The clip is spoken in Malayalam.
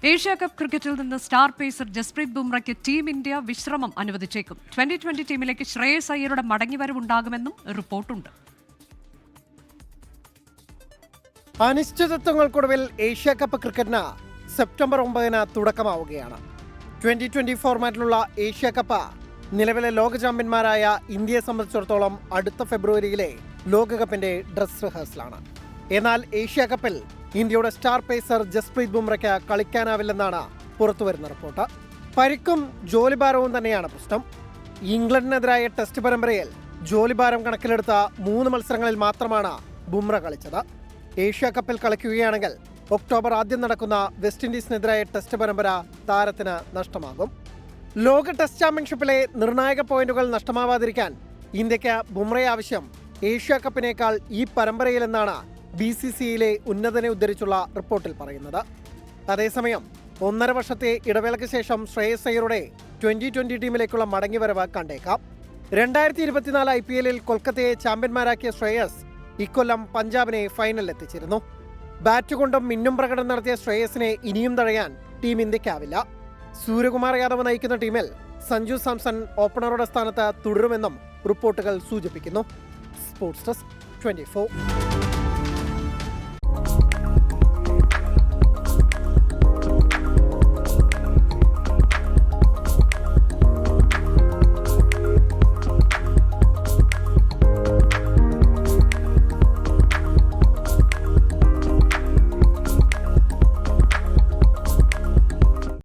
ഏഷ്യ കപ്പ് ക്രിക്കറ്റിൽ നിന്ന് സ്റ്റാർ പേസർ ജസ്പ്രീത് ബുംറയ്ക്ക് ടീം ഇന്ത്യ വിശ്രമം അനുവദിച്ചേക്കും. 2020 ടീമിലേക്ക് ശ്രേയസ് അയ്യരുടെ മടങ്ങിവരവുണ്ടാകുമെന്നും റിപ്പോർട്ടുണ്ട്. അനിശ്ചിതത്വങ്ങൾക്കൊടുവിൽ ഏഷ്യ കപ്പ് ക്രിക്കറ്റിന് സെപ്റ്റംബർ 9 തുടക്കമാവുകയാണ്. 2020 ഫോർമാറ്റിലുള്ള ഏഷ്യ കപ്പ് നിലവിലെ ലോക ചാമ്പ്യന്മാരായ ഇന്ത്യയെ സംബന്ധിച്ചിടത്തോളം അടുത്ത ഫെബ്രുവരിയിലെ ലോകകപ്പിന്റെ ഡ്രസ് റിഹേഴ്സലാണ്. എന്നാൽ ഏഷ്യ കപ്പിൽ ഇന്ത്യയുടെ സ്റ്റാർ പേസർ ജസ്പ്രീത് ബുംറയ്ക്ക് കളിക്കാനാവില്ലെന്നാണ് പുറത്തുവരുന്ന റിപ്പോർട്ട്. പരിക്കും ജോലിഭാരവും തന്നെയാണ് പ്രശ്നം. ഇംഗ്ലണ്ടിനെതിരായ ടെസ്റ്റ് പരമ്പരയിൽ ജോലിഭാരം കണക്കിലെടുത്ത 3 മത്സരങ്ങളിൽ മാത്രമാണ് ബുംറ കളിച്ചത്. ഏഷ്യ കപ്പിൽ കളിക്കുകയാണെങ്കിൽ ഒക്ടോബർ ആദ്യം നടക്കുന്ന വെസ്റ്റ് ഇൻഡീസിനെതിരായ ടെസ്റ്റ് പരമ്പര താരത്തിന് നഷ്ടമാകും. ലോക ടെസ്റ്റ് ചാമ്പ്യൻഷിപ്പിലെ നിർണായക പോയിന്റുകൾ നഷ്ടമാവാതിരിക്കാൻ ഇന്ത്യക്ക് ബുംറയെ ആവശ്യം ഏഷ്യ കപ്പിനേക്കാൾ ഈ പരമ്പരയിലെന്നാണ് BCCIയിലെ ഉന്നതനെ ഉദ്ധരിച്ചുള്ള റിപ്പോർട്ടിൽ പറയുന്നത്. അതേസമയം 1.5 വർഷത്തെ ഇടവേളയ്ക്ക് ശേഷം ശ്രേയസ് അയ്യരുടെ 2020 ടീമിലേക്കുള്ള മടങ്ങിവരവ് കണ്ടേക്കാം. 2024 IPL കൊൽക്കത്തയെ ചാമ്പ്യന്മാരാക്കിയ ശ്രേയസ് ഇക്കൊല്ലം പഞ്ചാബിനെ ഫൈനലിൽ എത്തിച്ചിരുന്നു. ബാറ്റ് കൊണ്ടും മിന്നും പ്രകടനം നടത്തിയ ശ്രേയസിനെ ഇനിയും തഴയാൻ ടീം ഇന്ത്യക്കാവില്ല. സൂര്യകുമാർ യാദവ് നയിക്കുന്ന ടീമിൽ സഞ്ജു സാംസൺ ഓപ്പണറുടെ സ്ഥാനത്ത് തുടരുമെന്നും റിപ്പോർട്ടുകൾ സൂചിപ്പിക്കുന്നു. Sports desk 24.